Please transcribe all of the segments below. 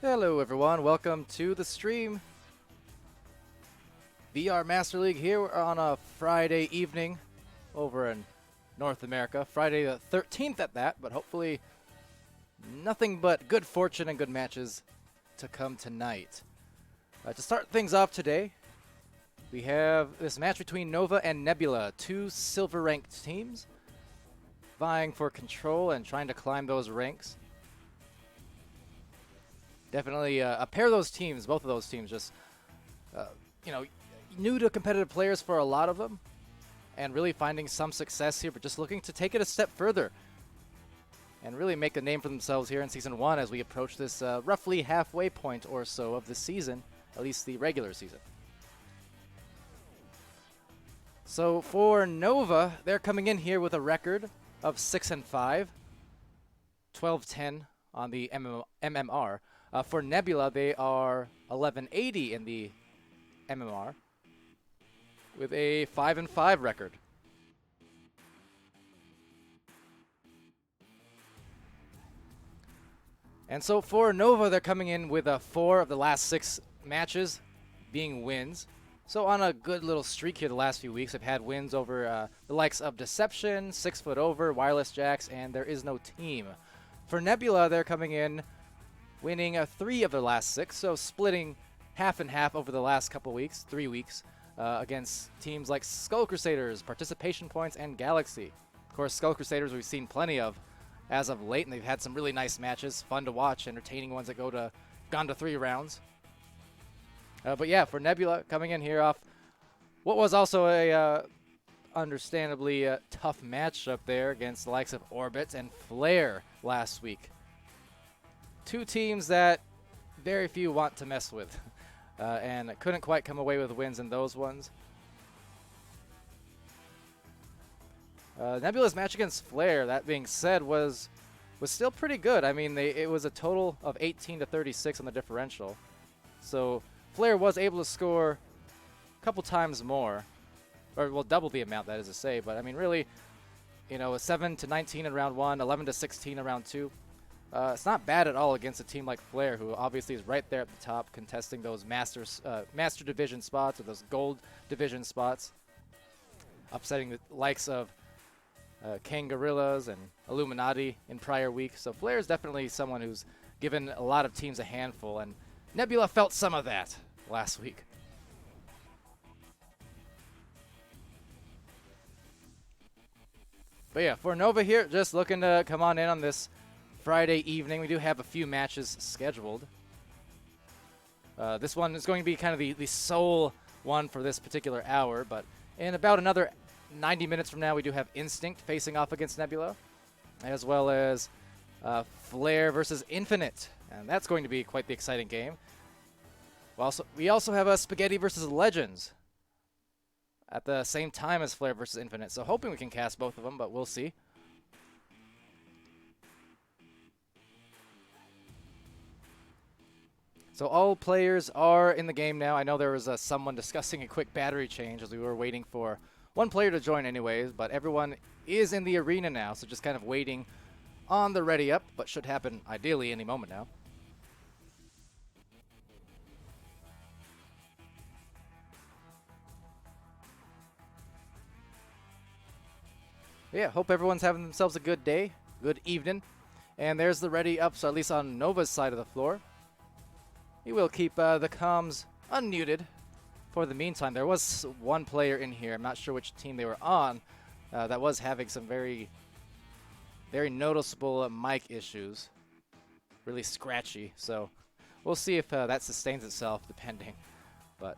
Hello everyone, welcome to the stream. VR Master League here on a Friday evening over in North America. Friday the 13th at that, but hopefully nothing but good fortune and good matches to come tonight. To start things off today, we have this match between Nova and Nebula, two silver-ranked teams vying for control and trying to climb those ranks. Definitely a pair of those teams, both of those teams, just, new to competitive players for a lot of them, and really finding some success here, but just looking to take it a step further and really make a name for themselves here in Season 1 as we approach this roughly halfway point or so of the season, at least the regular season. So for Nova, they're coming in here with a record of 6-5, 12-10 on the MMR. For Nebula, they are 11-80 in the MMR with a 5-5 record. And so for Nova, they're coming in with 4 of the last 6 matches being wins. So on a good little streak here the last few weeks, they've had wins over the likes of Deception, 6 Foot Over, Wireless Jacks, and There Is No Team. For Nebula, they're coming in winning 3 of their last 6, so splitting half and half over the last couple weeks, 3 weeks, against teams like Skull Crusaders, Participation Points, and Galaxy. Of course, Skull Crusaders we've seen plenty of as of late, and they've had some really nice matches, fun to watch, entertaining ones that gone to 3 rounds. But yeah, for Nebula, coming in here off what was also a understandably tough matchup there against the likes of Orbit and Flare last week. 2 teams that very few want to mess with, and couldn't quite come away with wins in those ones. Nebula's match against Flare, that being said, was still pretty good. I mean, it was a total of 18-36 on the differential. So Flare was able to score a couple times more, or well, double the amount, that is to say. But I mean, really, a 7-19 in round 1, 11-16 in round 2. It's not bad at all against a team like Flare, who obviously is right there at the top, contesting those Master Division spots or those Gold Division spots, upsetting the likes of King Gorillas and Illuminati in prior weeks. So Flare is definitely someone who's given a lot of teams a handful, and Nebula felt some of that last week. But yeah, for Nova here, just looking to come on in on this Friday evening. We do have a few matches scheduled. This one is going to be kind of the sole one for this particular hour, but in about another 90 minutes from now, we do have Instinct facing off against Nebula, as well as Flare versus Infinite, and that's going to be quite the exciting game. We also have Spaghetti versus Legends at the same time as Flare versus Infinite, so hoping we can cast both of them, but we'll see. So all players are in the game now. I know there was someone discussing a quick battery change as we were waiting for one player to join anyways, but everyone is in the arena now, so just kind of waiting on the ready up, but should happen ideally any moment now. Yeah, hope everyone's having themselves a good day, good evening. And there's the ready up, so at least on Nova's side of the floor. We will keep the comms unmuted for the meantime. There was one player in here, I'm not sure which team they were on, that was having some very, very noticeable mic issues. Really scratchy, so we'll see if that sustains itself, depending. But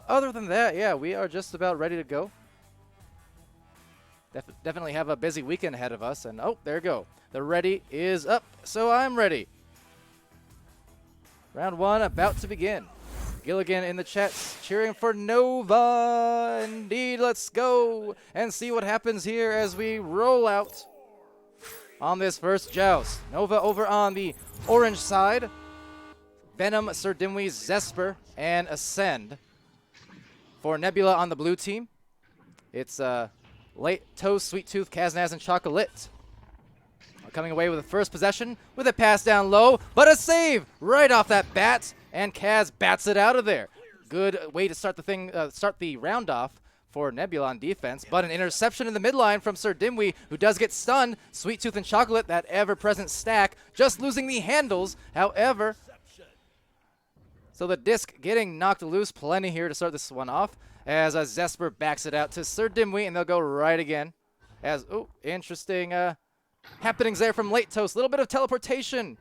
other than that, yeah, we are just about ready to go. Definitely have a busy weekend ahead of us, and oh, there you go. The ready is up, so I'm ready. Round 1 about to begin. Gilligan in the chat cheering for Nova. Indeed, let's go and see what happens here as we roll out on this first joust. Nova over on the orange side. Venom, Sir Dimwee, Zesper, and Ascend. For Nebula on the blue team, it's Late Toast, Sweet Tooth, Kaznaz, and Chocolate. coming away with the first possession with a pass down low, but a save right off that bat, and Kaz bats it out of there. Good way to start the round off for Nebula on defense, but an interception in the midline from Sir Dimwee, who does get stunned. Sweet Tooth and Chocolate, that ever-present stack, just losing the handles, however. So the disc getting knocked loose, plenty here to start this one off, as Zesper backs it out to Sir Dimwee, and they'll go right again. As, oh, interesting happenings there from Late Toast. A little bit of teleportation.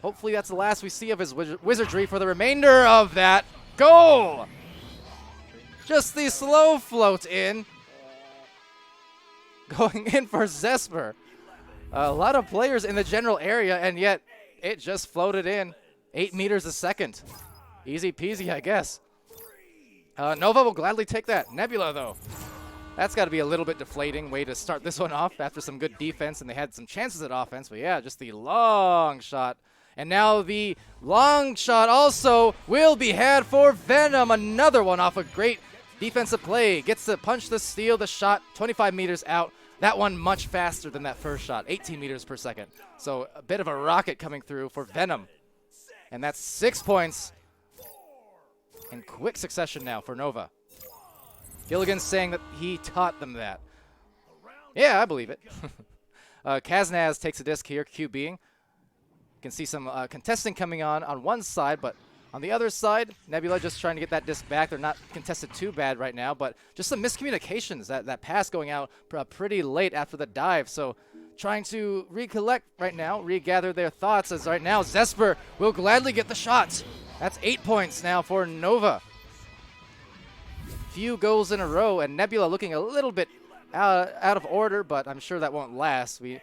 Hopefully that's the last we see of his wizardry for the remainder of that goal. Just the slow float in. Going in for Zesper. A lot of players in the general area, and yet it just floated in 8 meters a second. Easy peasy, I guess. Nova will gladly take that. Nebula, though. That's got to be a little bit deflating way to start this one off after some good defense, and they had some chances at offense. But yeah, just the long shot. And now the long shot also will be had for Venom. Another one off a great defensive play. Gets to punch the steal, the shot, 25 meters out. That one much faster than that first shot, 18 meters per second. So a bit of a rocket coming through for Venom. And that's 6 points in quick succession now for Nova. Gilligan's saying that he taught them that. Yeah, I believe it. Kaznaz takes a disc here, QBing. You can see some contesting coming on one side, but on the other side, Nebula just trying to get that disc back. They're not contested too bad right now, but just some miscommunications. That pass going out pretty late after the dive. So trying to recollect right now, regather their thoughts, as right now Zesper will gladly get the shot. That's 8 points now for Nova. Few goals in a row, and Nebula looking a little bit out of order, but I'm sure that won't last. We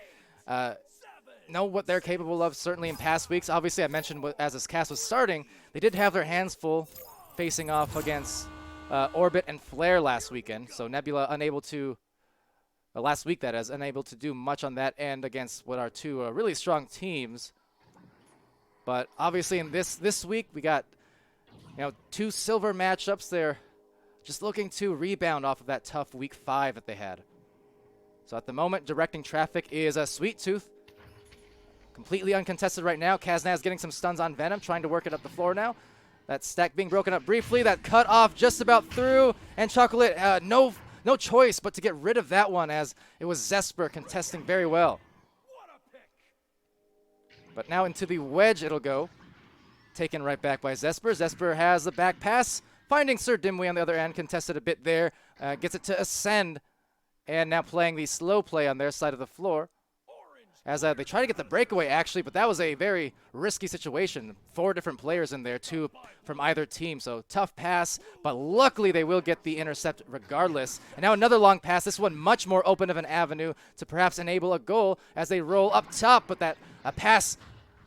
know what they're capable of, certainly in past weeks. Obviously, I mentioned as this cast was starting, they did have their hands full facing off against Orbit and Flare last weekend. So Nebula unable to, last week that is, unable to do much on that end against what are two really strong teams. But obviously in this week, we got two silver matchups there, just looking to rebound off of that tough week 5 that they had. So at the moment, directing traffic is a Sweet Tooth. Completely uncontested right now. Kaznaz getting some stuns on Venom, trying to work it up the floor now. That stack being broken up briefly. That cut off just about through. And Chocolate, no choice but to get rid of that one, as it was Zesper contesting very well. But now into the wedge it'll go. Taken right back by Zesper. Zesper has the back pass, finding Sir Dimwee on the other end. Contested a bit there. Gets it to Ascend. And now playing the slow play on their side of the floor. As they try to get the breakaway, actually, but that was a very risky situation. 4 different players in there, 2 from either team, so tough pass, but luckily they will get the intercept regardless. And now another long pass, this one much more open of an avenue to perhaps enable a goal as they roll up top, but that pass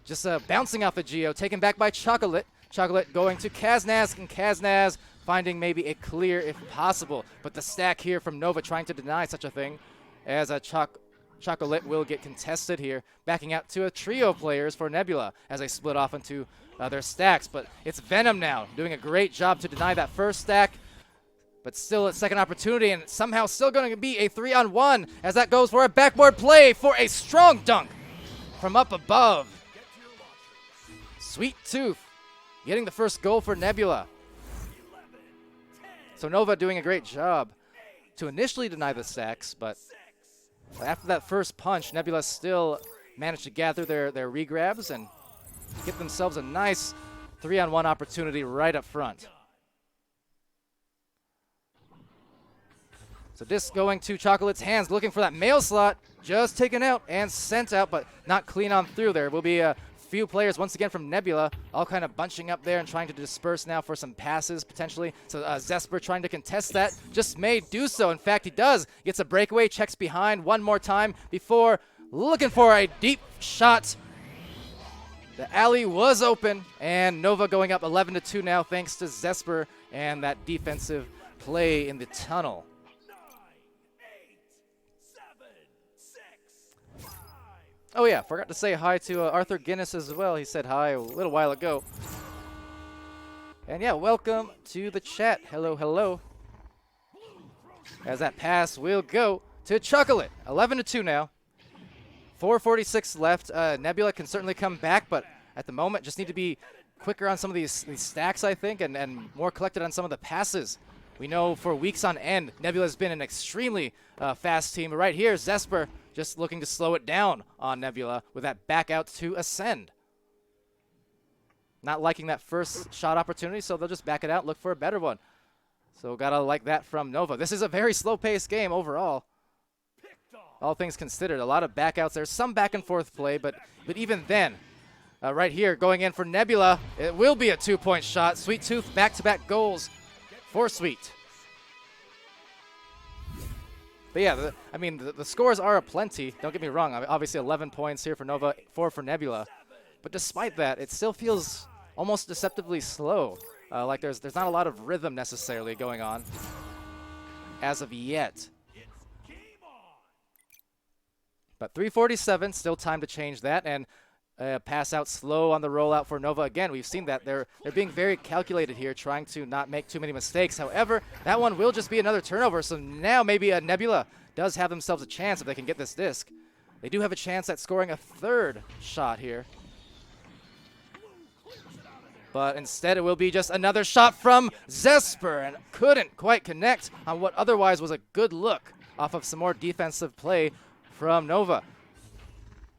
just bouncing off the Geo, taken back by Chocolate. Chocolate going to Kaznaz, and Kaznaz finding maybe a clear if possible, but the stack here from Nova trying to deny such a thing as Chocolate will get contested here, backing out to a trio of players for Nebula as they split off into their stacks. But it's Venom now doing a great job to deny that first stack, but still a second opportunity, and somehow still going to be a 3-on-1 as that goes for a backboard play for a strong dunk from up above. Sweet Tooth getting the first goal for Nebula. So Nova doing a great job to initially deny the stacks, but after that first punch, Nebula still managed to gather their regrabs and get themselves a nice 3-on-1 opportunity right up front. So this going to Chocolate's hands, looking for that mail slot, just taken out and sent out, but not clean on through. There will be a few players once again from Nebula, all kind of bunching up there and trying to disperse now for some passes potentially. So Zesper trying to contest that, just may do so. In fact, he does. Gets a breakaway, checks behind one more time before looking for a deep shot. The alley was open, and Nova going up 11-2 now thanks to Zesper and that defensive play in the tunnel. Oh yeah, forgot to say hi to Arthur Guinness as well. He said hi a little while ago. And yeah, welcome to the chat. Hello, hello. As that pass will go to Chocolate. 11-2 now. 4:46 left. Nebula can certainly come back, but at the moment just need to be quicker on some of these stacks, I think, and more collected on some of the passes. We know for weeks on end, Nebula has been an extremely fast team. But right here, Zesper just looking to slow it down on Nebula with that back out to Ascend. Not liking that first shot opportunity, so they'll just back it out, look for a better one. So gotta like that from Nova. This is a very slow-paced game overall. All things considered, a lot of backouts. There's some back and forth play, but even then, right here, going in for Nebula, it will be a 2-point shot. Sweet Tooth back-to-back goals for Sweet. But yeah, the scores are aplenty. Don't get me wrong. Obviously 11 points here for Nova, 4 for Nebula. But despite that, it still feels almost deceptively slow. Like there's not a lot of rhythm necessarily going on as of yet. But 3:47, still time to change that, and pass out slow on the rollout for Nova. Again, we've seen that they're being very calculated here, trying to not make too many mistakes. However, that one will just be another turnover, so now maybe a Nebula does have themselves a chance if they can get this disc. They do have a chance at scoring a third shot here. But instead it will be just another shot from Zesper, and couldn't quite connect on what otherwise was a good look off of some more defensive play from Nova.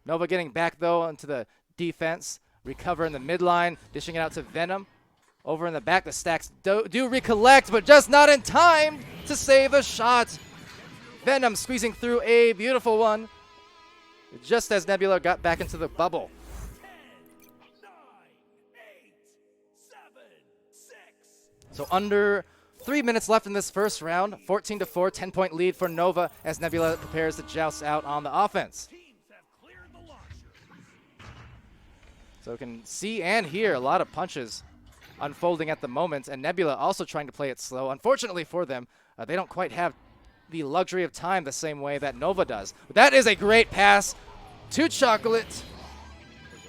Nova getting back though into the defense, recover in the midline, dishing it out to Venom. Over in the back, the stacks do recollect, but just not in time to save a shot. Venom squeezing through a beautiful one, just as Nebula got back into the bubble. So under 3 minutes left in this first round. 14-4, 10-point lead for Nova as Nebula prepares to joust out on the offense. So we can see and hear a lot of punches unfolding at the moment, and Nebula also trying to play it slow. Unfortunately for them, they don't quite have the luxury of time the same way that Nova does. But that is a great pass to Chocolate.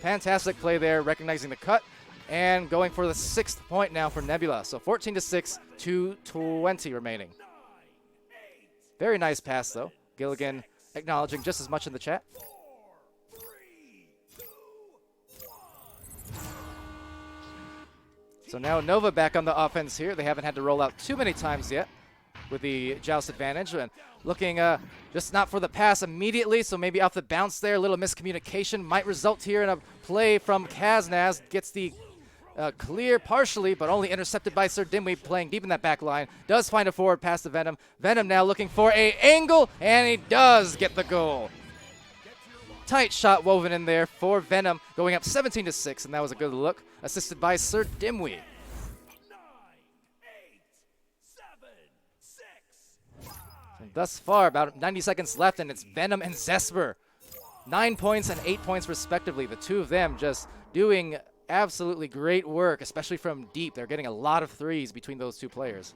Fantastic play there, recognizing the cut. And going for the 6th point now for Nebula. So 14-6, 2:20 remaining. Very nice pass, though. Gilligan acknowledging just as much in the chat. So now Nova back on the offense here. They haven't had to roll out too many times yet with the joust advantage. And looking just not for the pass immediately, so maybe off the bounce there. A little miscommunication might result here in a play from Kaznaz. Gets the clear partially, but only intercepted by Sir Dimwee, playing deep in that back line. Does find a forward pass to Venom. Venom now looking for a angle, and he does get the goal. Tight shot woven in there for Venom, going up 17-6, and that was a good look. Assisted by Sir Dimwee. And thus far, about 90 seconds left, and it's Venom and Zesper. 9 points and 8 points respectively. The two of them just doing absolutely great work, especially from deep. They're getting a lot of threes between those two players.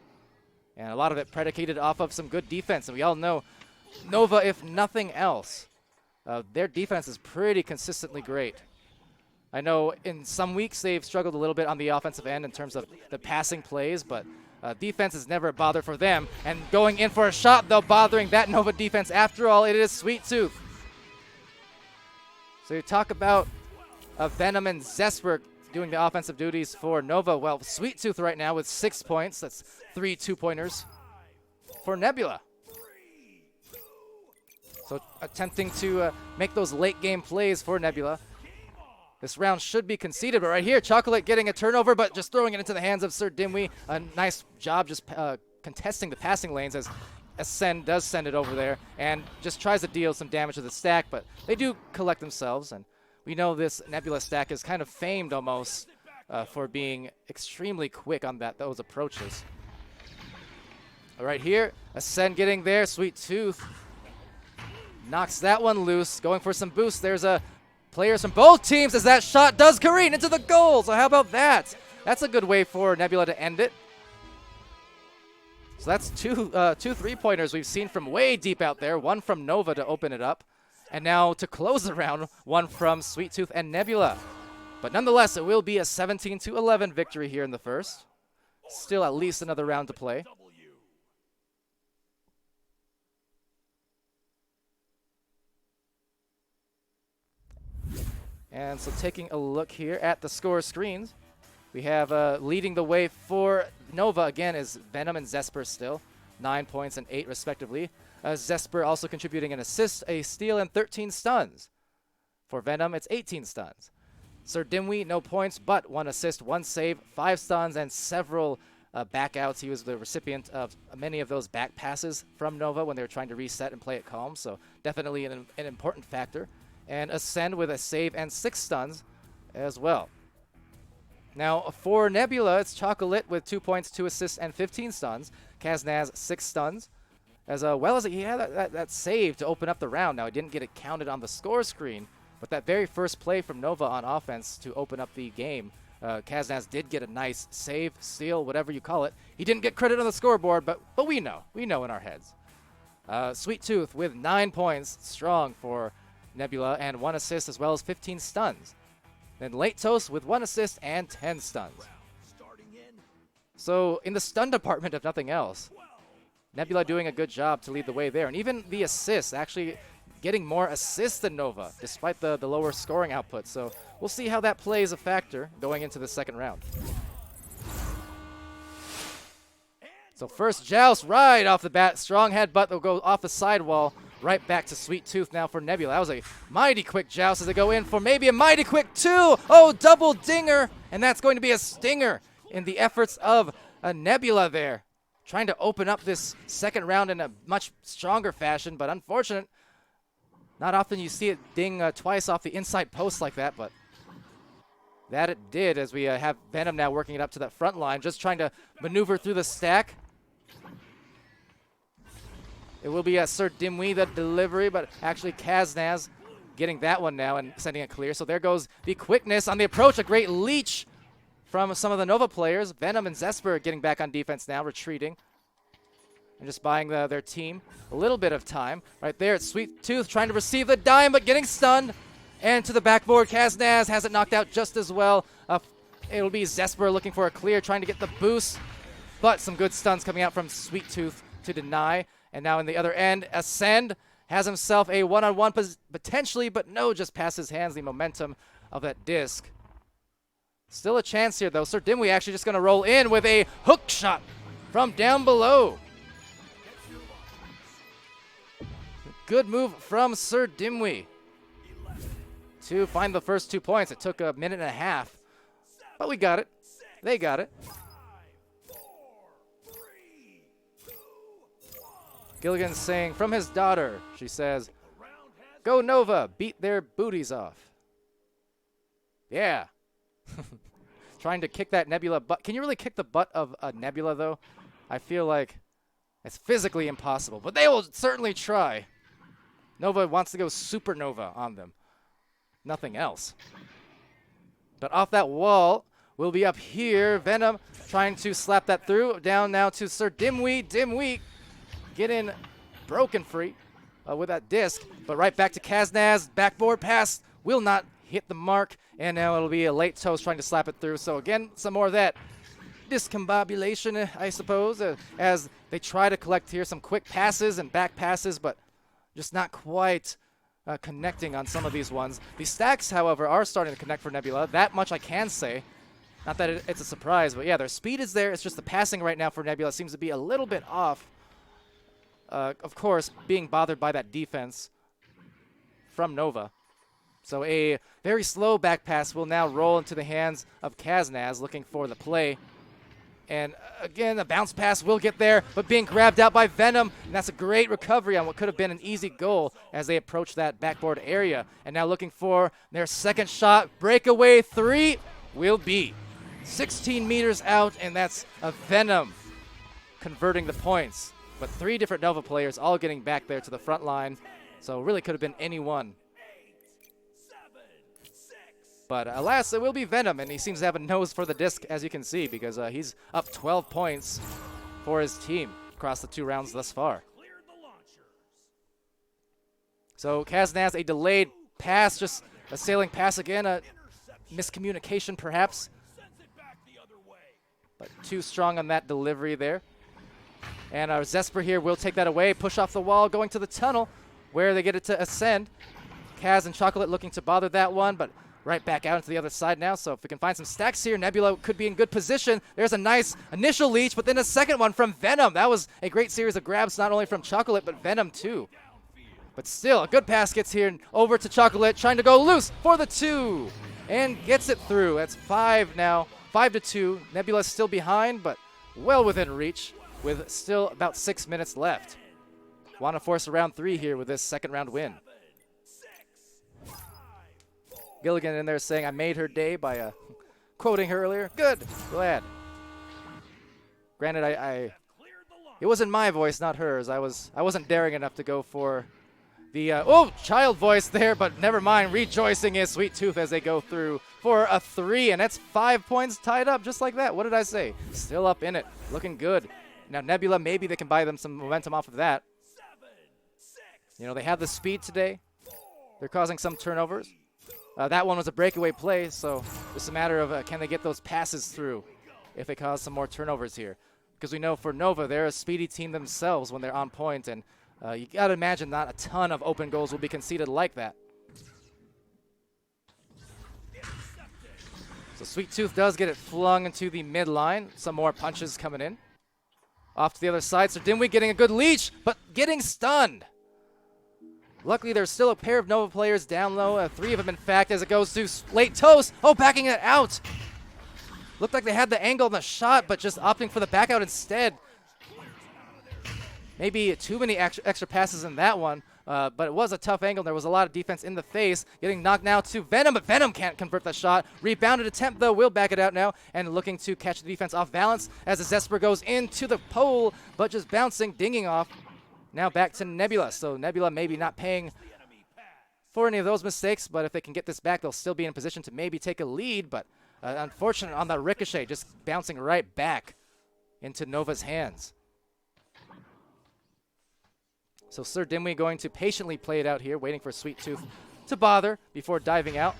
And a lot of it predicated off of some good defense. And we all know Nova, if nothing else, their defense is pretty consistently great. I know in some weeks they've struggled a little bit on the offensive end in terms of the passing plays, but defense is never a bother for them. And going in for a shot, though, bothering that Nova defense. After all, it is Sweet Tooth. So you talk about Venom and Zesper doing the offensive duties for Nova. Well, Sweet Tooth right now with 6 points. That's 3 2-pointers for Nebula. So attempting to make those late game plays for Nebula. This round should be conceded, but right here, Chocolate getting a turnover, but just throwing it into the hands of Sir Dimwee. A nice job just contesting the passing lanes as Ascend does send it over there and just tries to deal some damage to the stack, but they do collect themselves. And we know this Nebula stack is kind of famed almost for being extremely quick on those approaches. Right here, Ascend getting there. Sweet Tooth knocks that one loose, going for some boost. There's players from both teams as that shot does careen into the goal. So how about that? That's a good way for Nebula to end it. So that's two 3-pointers we've seen from way deep out there. One from Nova to open it up. And now to close the round, one from Sweet Tooth and Nebula. But nonetheless, it will be a 17-11 victory here in the first. Still at least another round to play. And so taking a look here at the score screens, we have leading the way for Nova again is Venom and Zesper still, 9 points and 8 respectively. Zesper also contributing an assist, a steal, and 13 stuns. For Venom, it's 18 stuns. Sir Dimwee, no points, but 1 assist, 1 save, 5 stuns, and several backouts. He was the recipient of many of those back passes from Nova when they were trying to reset and play it calm, so definitely an important factor. And Ascend with a save and 6 stuns as well. Now, for Nebula, it's Chocolate with 2 points, 2 assists, and 15 stuns. Kaznaz, 6 stuns. As well as he had that save to open up the round. Now, he didn't get it counted on the score screen, but that very first play from Nova on offense to open up the game, Kaznaz did get a nice save, steal, whatever you call it. He didn't get credit on the scoreboard, but we know. We know in our heads. Sweet Tooth with 9 points, strong for Nebula, and 1 assist as well as 15 stuns. Then Late Toast with 1 assist and 10 stuns. So in the stun department, if nothing else, Nebula doing a good job to lead the way there. And even the assists, actually getting more assists than Nova, despite the lower scoring output. So we'll see how that plays a factor going into the second round. So first joust right off the bat. Strong headbutt will go off the sidewall. Right back to Sweet Tooth now for Nebula. That was a mighty quick joust as they go in for maybe a mighty quick 2. Oh, double dinger. And that's going to be a stinger in the efforts of Nebula there. Trying to open up this second round in a much stronger fashion, but unfortunate. Not often you see it ding twice off the inside post like that, but that it did as we have Venom now working it up to that front line, just trying to maneuver through the stack. It will be Sir Dimwee, the delivery, but actually Kaznaz getting that one now and sending it clear. So there goes the quickness on the approach. A great leech from some of the Nova players. Venom and Zesper getting back on defense now, retreating. And just buying their team a little bit of time. Right there, it's Sweet Tooth trying to receive the dime, but getting stunned. And to the backboard, Kaznaz has it knocked out just as well. It'll be Zesper looking for a clear, trying to get the boost. But some good stuns coming out from Sweet Tooth to deny. And now in the other end, Ascend has himself a one-on-one potentially, but no, just past his hands, the momentum of that disc. Still a chance here, though. Sir Dimwee actually just going to roll in with a hook shot from down below. Good move from Sir Dimwee to find the first 2 points. It took a minute and a half, but we got it. They got it. Gilligan's saying from his daughter, she says, "Go Nova, beat their booties off." Yeah. Trying to kick that Nebula butt. Can you really kick the butt of a Nebula, though? I feel like it's physically impossible, but they will certainly try. Nova wants to go supernova on them. Nothing else. But off that wall, we'll be up here. Venom trying to slap that through. Down now to Sir Dimwee. Dimwee getting broken free with that disc. But right back to Kaznaz. Backboard pass will not hit the mark. And now it'll be a Late Toast trying to slap it through. So again, some more of that discombobulation, I suppose, as they try to collect here some quick passes and back passes, but just not quite connecting on some of these ones. The stacks, however, are starting to connect for Nebula. That much I can say. Not that it's a surprise, but yeah, their speed is there. It's just the passing right now for Nebula seems to be a little bit off. Of course, being bothered by that defense from Nova. So a very slow back pass will now roll into the hands of Kaznaz, looking for the play. And again, a bounce pass will get there, but being grabbed out by Venom. And that's a great recovery on what could have been an easy goal as they approach that backboard area. And now looking for their second shot. Breakaway 3 will be 16 meters out, and that's a Venom converting the points. But 3 different Nova players all getting back there to the front line. So really could have been anyone. But alas, it will be Venom, and he seems to have a nose for the disc, as you can see, because he's up 12 points for his team across the 2 rounds thus far. So Kaznaz, a delayed pass, just a sailing pass again, a miscommunication perhaps. But too strong on that delivery there. And our Zesper here will take that away, push off the wall, going to the tunnel, where they get it to Ascend. Kaz and Chocolate looking to bother that one, but right back out into the other side now. So if we can find some stacks here, Nebula could be in good position. There's a nice initial leech, but then a second one from Venom. That was a great series of grabs, not only from Chocolate, but Venom too. But still, a good pass gets here over to Chocolate, trying to go loose for the 2. And gets it through. That's 5 now. 5-2. Nebula's still behind, but well within reach with still about 6 minutes left. Want to force a round 3 here with this second round win. Gilligan in there saying, I made her day by quoting her earlier. Good. Glad. Granted, it wasn't my voice, not hers. I wasn't daring enough to go for the child voice there, but never mind. Rejoicing is Sweet Tooth as they go through for a 3, and that's 5 points tied up just like that. What did I say? Still up in it. Looking good. Now Nebula, maybe they can buy them some momentum off of that. You know, they have the speed today. They're causing some turnovers. That one was a breakaway play, so it's a matter of can they get those passes through if they cause some more turnovers here. Because we know for Nova, they're a speedy team themselves when they're on point, and you got to imagine not a ton of open goals will be conceded like that. So Sweet Tooth does get it flung into the midline. Some more punches coming in. Off to the other side, so Dimwee getting a good leech, but getting stunned. Luckily, there's still a pair of Nova players down low. 3 of them, in fact, as it goes to Late Toast. Oh, backing it out. Looked like they had the angle on the shot, but just opting for the back out instead. Maybe too many extra passes in that one, but it was a tough angle. There was a lot of defense in the face. Getting knocked now to Venom, but Venom can't convert that shot. Rebounded attempt, though, will back it out now, and looking to catch the defense off balance as the Zesper goes into the pole, but just bouncing, dinging off. Now back to Nebula. So Nebula maybe not paying for any of those mistakes, but if they can get this back, they'll still be in position to maybe take a lead. But unfortunate on that ricochet, just bouncing right back into Nova's hands. So Sir Dimwee going to patiently play it out here, waiting for Sweet Tooth to bother before diving out.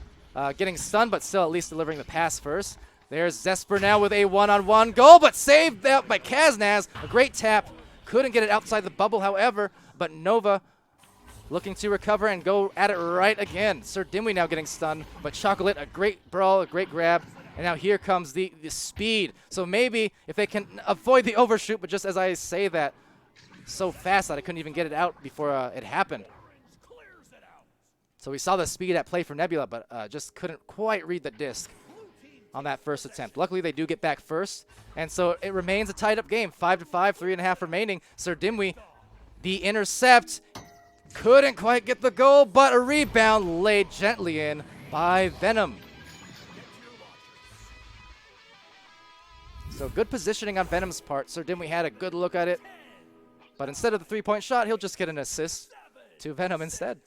Getting stunned, but still at least delivering the pass first. There's Zesper now with a one-on-one goal, but saved out by Kaznaz. A great tap. Couldn't get it outside the bubble, however, but Nova looking to recover and go at it right again. Sir Dimwee now getting stunned, but Chocolate, a great brawl, a great grab, and now here comes the speed. So maybe if they can avoid the overshoot, but just as I say that, so fast that I couldn't even get it out before it happened. So we saw the speed at play for Nebula, but just couldn't quite read the disc on that first attempt. Luckily, they do get back first, and so it remains a tied-up game. 5-5, 3.5 remaining. Sir Dimwee, the intercept, couldn't quite get the goal, but a rebound laid gently in by Venom. So good positioning on Venom's part. Sir Dimwee had a good look at it, but instead of the three-point shot, he'll just get an assist to Venom instead.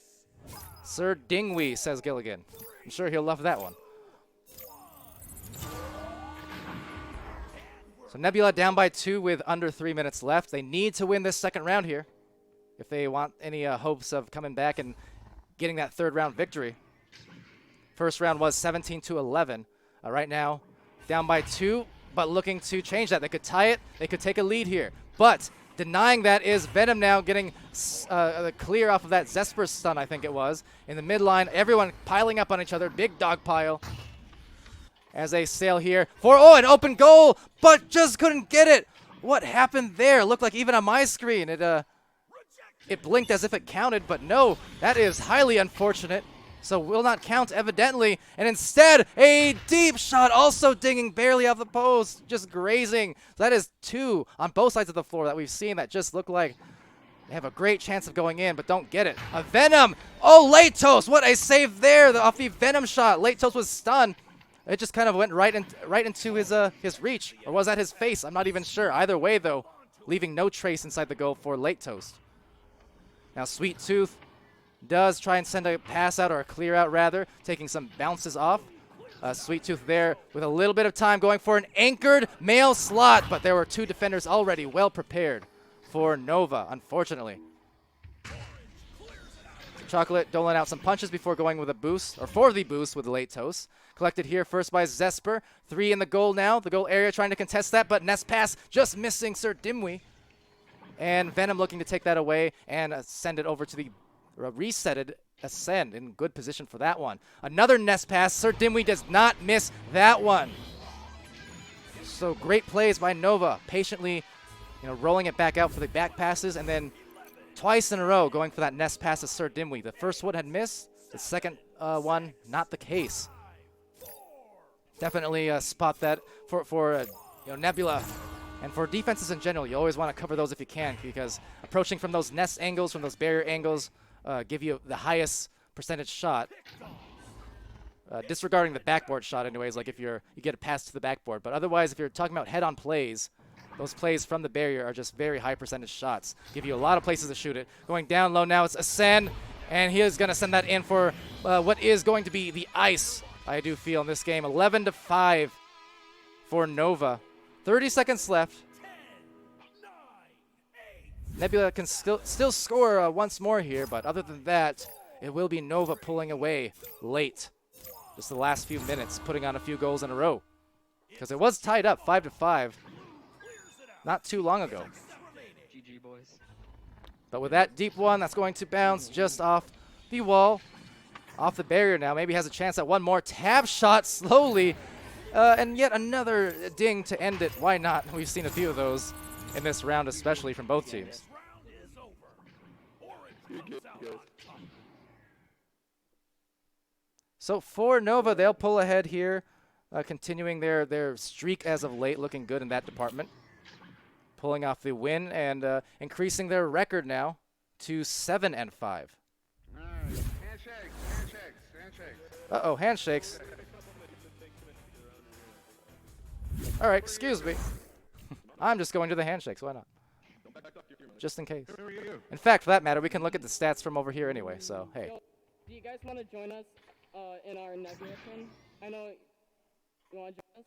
Sir Dingwee, says Gilligan. I'm sure he'll love that one. So Nebula down by 2 with under 3 minutes left. They need to win this second round here if they want any hopes of coming back and getting that third round victory. First round was 17-11. Right now, down by 2, but looking to change that. They could tie it. They could take a lead here. But denying that is Venom now getting the clear off of that Zesper stun, I think it was. In the midline, everyone piling up on each other. Big dog pile. As they sail here for, an open goal, but just couldn't get it. What happened there? Looked like even on my screen, it blinked as if it counted, but no, that is highly unfortunate. So will not count evidently, and instead a deep shot also dinging barely off the post, just grazing. So that is 2 on both sides of the floor that we've seen that just look like they have a great chance of going in, but don't get it. A Venom, Late Toast, what a save there off the Venom shot. Late Toast was stunned. It just kind of went right into his reach, or was that his face? I'm not even sure. Either way, though, leaving no trace inside the goal for Late Toast. Now Sweet Tooth does try and send a pass out, or a clear out rather, taking some bounces off. Sweet Tooth there with a little bit of time going for an anchored male slot, but there were 2 defenders already well prepared for Nova, unfortunately. Chocolate doling out some punches before going with a boost, or for the boost with Late Toast. Collected here first by Zesper. 3 in the goal now. The goal area trying to contest that, but Nest pass just missing Sir Dimwee. And Venom looking to take that away and send it over to the resetted Ascend in good position for that one. Another nest pass. Sir Dimwee does not miss that one. So great plays by Nova, patiently, rolling it back out for the back passes, and then twice in a row going for that nest pass to Sir Dimwee. The first one had missed. The second one, not the case. Definitely spot that for Nebula. And for defenses in general, you always want to cover those if you can, because approaching from those nest angles, from those barrier angles, give you the highest percentage shot. Disregarding the backboard shot anyways, like if you get a pass to the backboard. But otherwise, if you're talking about head-on plays, those plays from the barrier are just very high percentage shots. Give you a lot of places to shoot it. Going down low now, it's Ascend, and he is going to send that in for what is going to be the ice, I do feel, in this game. 11-5 for Nova. 30 seconds left. Nebula can still score once more here, but other than that, it will be Nova pulling away late. Just the last few minutes, putting on a few goals in a row. Because it was tied up 5-5 not too long ago. GG, boys. But with that deep one, that's going to bounce just off the wall, off the barrier now. Maybe has a chance at one more. Tab shot slowly. And yet another ding to end it. Why not? We've seen a few of those in this round, especially from both teams. So for Nova, they'll pull ahead here, continuing their streak as of late, looking good in that department. Pulling off the win and increasing their record now to 7-5. Handshakes. Uh-oh, handshakes. All right, excuse me. I'm just going to the handshakes. Why not? Just in case. In fact, for that matter, we can look at the stats from over here anyway, so hey. Do you guys want to join us in our Nebula team? I know you want to join us.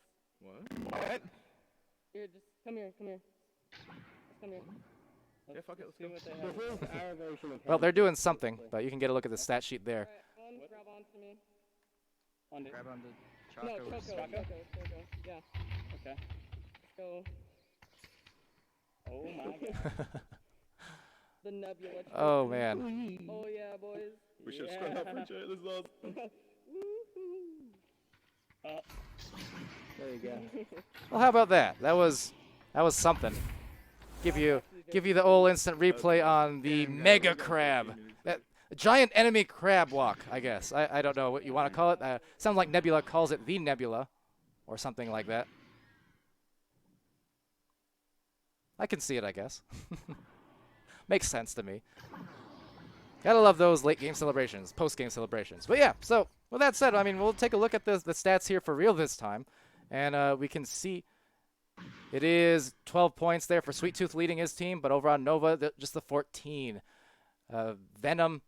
What? Here, just come here. Just come here. Yeah, fuck it, let's See go. what they have. Well, they're doing something, but you can get a look at the stat sheet there. Alright, grab onto me. Grab on the No, Choco. Choco. Yeah. Okay. Let's go. Oh my god. The Nebula. Oh, man. Oh yeah, boys. We should have screwed up for each other. This is awesome. There you go. Well, how about that? That was something. Give you the old instant replay on the Mega Crab. That giant enemy crab walk, I guess. I don't know what you want to call it. Sounds like Nebula calls it the Nebula or something like that. I can see it, I guess. Makes sense to me. Gotta love those late game celebrations, post game celebrations. But yeah, so with that said, I mean, we'll take a look at the stats here for real this time. And we can see it is 12 points there for Sweet Tooth leading his team, but over on Nova, just the 14. Venom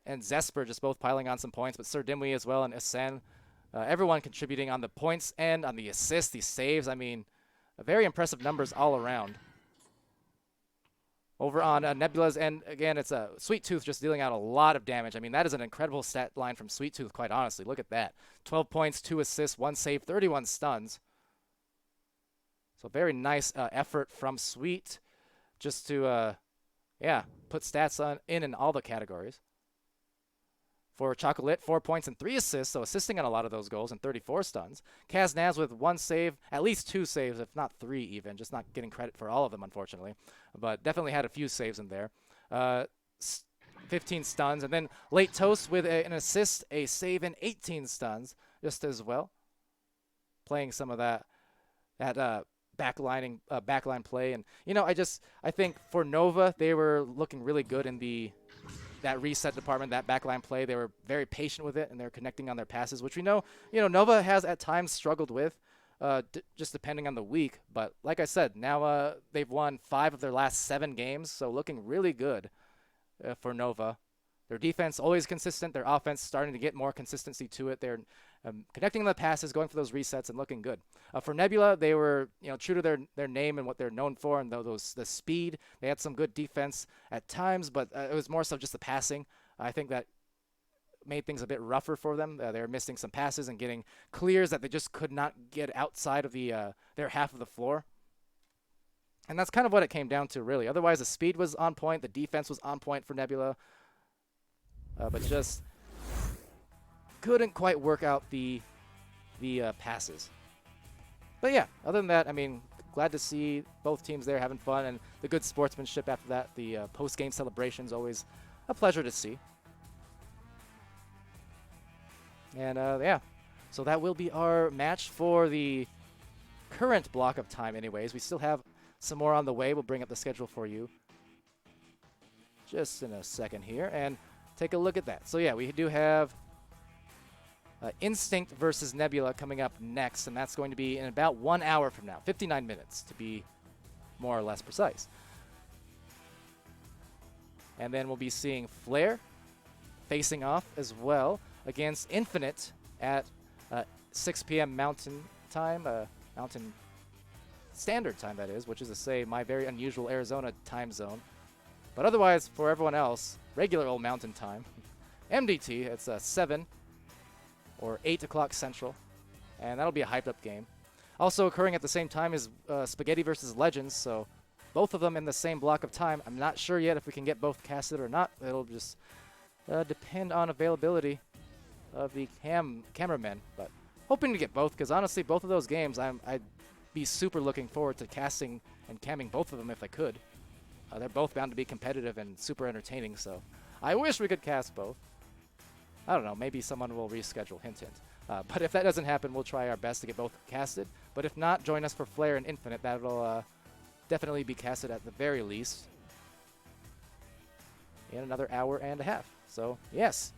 and Zesper just both piling on some points, but Sir Dimwee as well and Ascend. Everyone contributing on the points and on the assists, the saves. I mean, very impressive numbers all around. Over on Nebula's end, again, it's Sweet Tooth just dealing out a lot of damage. I mean, that is an incredible stat line from Sweet Tooth, quite honestly. Look at that. 12 points, 2 assists, 1 save, 31 stuns. So very nice effort from Sweet just to, put stats in all the categories. For Chocolate, 4 points and 3 assists, so assisting on a lot of those goals and 34 stuns. Kaz Naz with 1 save, at least 2 saves, if not 3 even, just not getting credit for all of them, unfortunately. But definitely had a few saves in there. 15 stuns, and then Late Toast with an assist, a save, and 18 stuns just as well. Playing some of that backline play. And, I think for Nova, they were looking really good in that reset department, that backline play. They were very patient with it, and they're connecting on their passes, which we know, Nova has at times struggled with, just depending on the week. But like I said, now they've won 5 of their last 7 games, so looking really good for Nova. Their defense always consistent. Their offense starting to get more consistency to it. They're connecting on the passes, going for those resets, and looking good. For Nebula, they were true to their name and what they're known for, and the speed. They had some good defense at times, but it was more so just the passing. I think that made things a bit rougher for them. They were missing some passes and getting clears that they just could not get outside of their half of the floor. And that's kind of what it came down to, really. Otherwise, the speed was on point. The defense was on point for Nebula. but just couldn't quite work out the passes. But yeah, other than that, I mean, glad to see both teams there having fun and the good sportsmanship after that. The post-game celebrations always a pleasure to see. And yeah, so that will be our match for the current block of time anyways. We still have some more on the way. We'll bring up the schedule for you just in a second here and take a look at that. So yeah, we do have Instinct versus Nebula coming up next, and that's going to be in about 1 hour from now, 59 minutes to be more or less precise. And then we'll be seeing Flare facing off as well against Infinite at 6 p.m. Mountain Time, Mountain Standard Time, that is, which is to say my very unusual Arizona time zone. But otherwise, for everyone else, regular old Mountain Time, MDT, it's 7 or 8 o'clock Central, and that'll be a hyped-up game. Also occurring at the same time is Spaghetti versus Legends, so both of them in the same block of time. I'm not sure yet if we can get both casted or not. It'll just depend on availability of the cameramen, but hoping to get both, because honestly, both of those games, I'd be super looking forward to casting and camming both of them if I could. They're both bound to be competitive and super entertaining, so I wish we could cast both. I don't know, maybe someone will reschedule, hint, hint. But if that doesn't happen, we'll try our best to get both casted. But if not, join us for Flare and Infinite. That'll definitely be casted at the very least in another hour and a half. So, yes.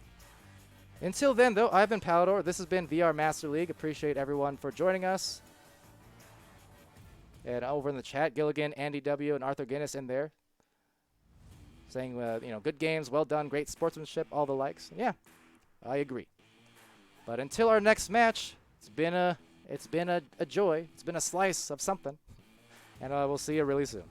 Until then, though, I've been Palidore. This has been VR Master League. Appreciate everyone for joining us. And over in the chat, Gilligan, Andy W., and Arthur Guinness in there saying, you know, good games, well done, great sportsmanship, all the likes. Yeah, I agree. But until our next match, it's been a joy. It's been a slice of something. And we'll see you really soon.